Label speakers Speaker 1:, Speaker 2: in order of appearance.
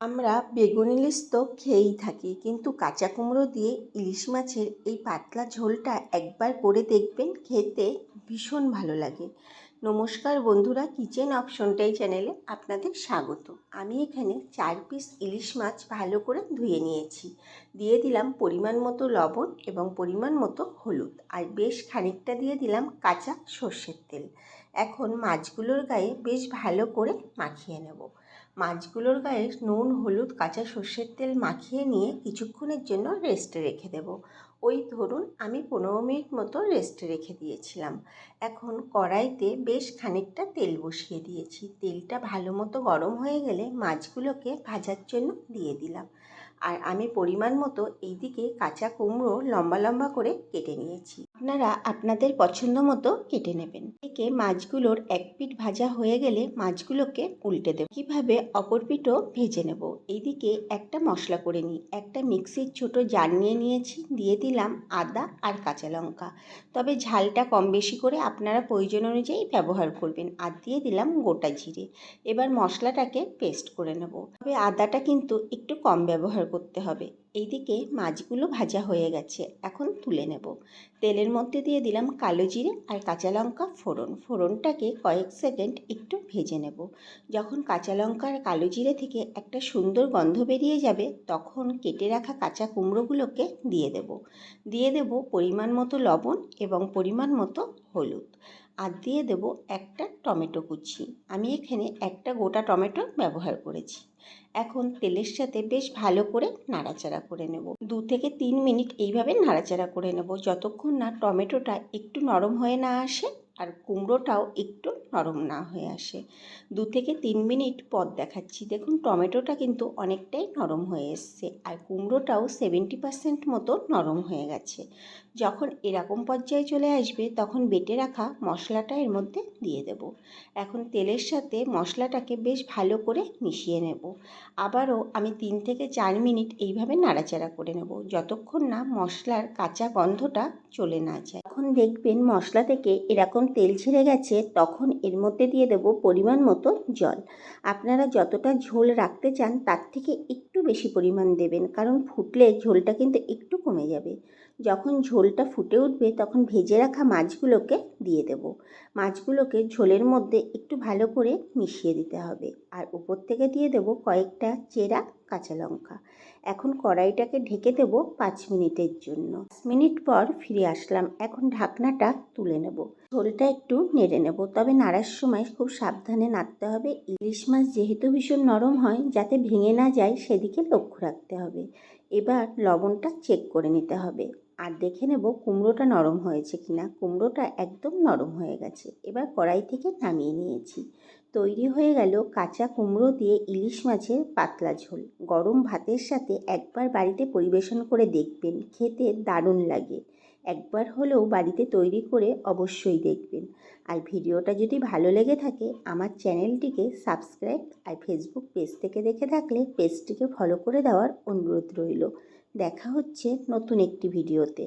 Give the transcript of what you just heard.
Speaker 1: আমরা বেগুন ইলিশ তো খেয়েই থাকি, কিন্তু কাঁচা কুমড়ো দিয়ে ইলিশ মাছের এই পাতলা ঝোলটা একবার করে দেখবেন, খেতে ভীষণ ভালো লাগে। নমস্কার বন্ধুরা, কিচেন অপশনটাই চ্যানেলে আপনাদের স্বাগত। আমি এখানে 4 পিস ইলিশ মাছ ভালো করে ধুয়ে নিয়েছি। দিয়ে দিলাম পরিমাণ মতো লবণ এবং পরিমাণ মতো হলুদ, আর বেশ খানিকটা দিয়ে দিলাম কাঁচা সর্ষের তেল। এখন মাছগুলোর গায়ে বেশ ভালো করে মাখিয়ে নেব। মাছগুলোর গায়ে নুন, হলুদ, কাঁচা সর্ষের তেল মাখিয়ে নিয়ে কিছুক্ষণের জন্য রেস্টে রেখে দেব। ওই ধরুন আমি 15 মিনিট মতো রেস্টে রেখে দিয়েছিলাম। এখন কড়াইতে বেশ খানিকটা তেল বসিয়ে দিয়েছি। তেলটা ভালো মতো গরম হয়ে গেলে মাছগুলোকে ভাজার জন্য দিয়ে দিলাম। আর আমি পরিমাণ মতো এইদিকে কাঁচা কুমড়ো লম্বা লম্বা করে কেটে নিয়েছি। আপনারা আপনাদের পছন্দ মতো কেটে নেবেন। এদিকে মাছগুলোর এক পিঠ ভাজা হয়ে গেলে মাছগুলোকে উল্টে দেব। কীভাবে অপর পিঠও ভেজে নেব। এইদিকে একটা মশলা করে নিই। একটা মিক্সির ছোট জার নিয়ে নিয়েছি, দিয়ে দিলাম আদা আর কাঁচা লঙ্কা। তবে ঝালটা কম বেশি করে আপনারা প্রয়োজন অনুযায়ী ব্যবহার করবেন। আর দিয়ে দিলাম গোটা জিরে। এবার মশলাটাকে পেস্ট করে নেব। তবে আদাটা কিন্তু একটু কম ব্যবহার করতে হবে। এইদিকে মাছগুলো ভাজা হয়ে গেছে, এখন তুলে নেব। তেলের মধ্যে দিয়ে দিলাম কালো জিরে আর কাঁচা লঙ্কা ফোড়নটাকে কয়েক সেকেন্ড একটু ভেজে নেব। যখন কাঁচা লঙ্কা আর কালো জিরে থেকে একটা সুন্দর গন্ধ বেরিয়ে যাবে, তখন কেটে রাখা কাঁচা কুমড়োগুলোকে দিয়ে দেব পরিমাণ মতো লবণ এবং পরিমাণ মতো হলুদ। আর দিয়ে দেব একটা টমেটো কুচি। আমি এখানে একটা গোটা টমেটো ব্যবহার করেছি। এখন তেলের সাথে বেশ ভালো করে নাড়াচাড়া করে নেব। 2 থেকে 3 মিনিট এইভাবে নাড়াচাড়া করে নেব, যতক্ষণ না টমেটোটা একটু নরম হয়ে না আসে আর কুমড়োটাও একটু নরম না হয়ে আসে। 2 থেকে 3 মিনিট পর দেখাচ্ছি। দেখুন টমেটোটা কিন্তু অনেকটাই নরম হয়ে এসছে, আর কুমড়োটাও 70% মতো নরম হয়ে গেছে। যখন এরকম পর্যায়ে চলে আসবে, তখন বেটে রাখা মশলাটা এর মধ্যে দিয়ে দেব। এখন তেলের সাথে মশলাটাকে বেশ ভালো করে মিশিয়ে নেব। আবারও আমি 3 থেকে 4 মিনিট এইভাবে নাড়াচাড়া করে নেব, যতক্ষণ না মশলার কাঁচা গন্ধটা চলে না যায়। এখন দেখবেন মশলা থেকে এরকম তেল ছেড়ে গেছে, তখন এর মধ্যে দিয়ে দেব পরিমাণ মতো জল। আপনারা যতটা ঝোল রাখতে চান তার থেকে একটু বেশি পরিমাণ দেবেন, কারণ ফুটলে ঝোলটা কিন্তু একটু কমে যাবে। যখন ঝোলটা ফুটে উঠবে, তখন ভেজে রাখা মাছগুলোকে দিয়ে দেব। মাছগুলোকে ঝোলের মধ্যে একটু ভালো করে মিশিয়ে দিতে হবে, আর উপর থেকে দিয়ে দেব কয়েকটা চেরা কাঁচা লঙ্কা। এখন কড়াইটাকে ঢেকে দেব 5 মিনিটের জন্য। 5 মিনিট পর ফিরে আসলাম। এখন ঢাকনাটা তুলে নেব। ঝোলটা একটু নেড়ে নেব, তবে নাড়ার সময় খুব সাবধানে নাড়তে হবে। ইলিশ মাছ যেহেতু ভীষণ নরম হয়, যাতে ভেঙে না যায় সেদিকে লক্ষ্য রাখতে হবে। এবার লবণটা চেক করে নিতে হবে, আর দেখে নেব কুমড়োটা নরম হয়েছে কিনা। কুমড়োটা একদম নরম হয়ে গেছে। এবার কড়াই থেকে নামিয়ে নিয়েছি। তৈরি হয়ে গেল কাঁচা কুমড়ো দিয়ে ইলিশ মাছের পাতলা ঝোল। গরম ভাতের সাথে একবার বাড়িতে পরিবেশন করে দেখবেন, খেতে দারুণ লাগে। একবার হলেও বাড়িতে তৈরি করে অবশ্যই দেখবেন। আর ভিডিওটা যদি ভালো লেগে থাকে, আমার চ্যানেলটিকে সাবস্ক্রাইব, আর ফেসবুক পেজ থেকে দেখে থাকলে পেজটিকে ফলো করে দেওয়ার অনুরোধ রইল। দেখা হচ্ছে নতুন একটি ভিডিওতে।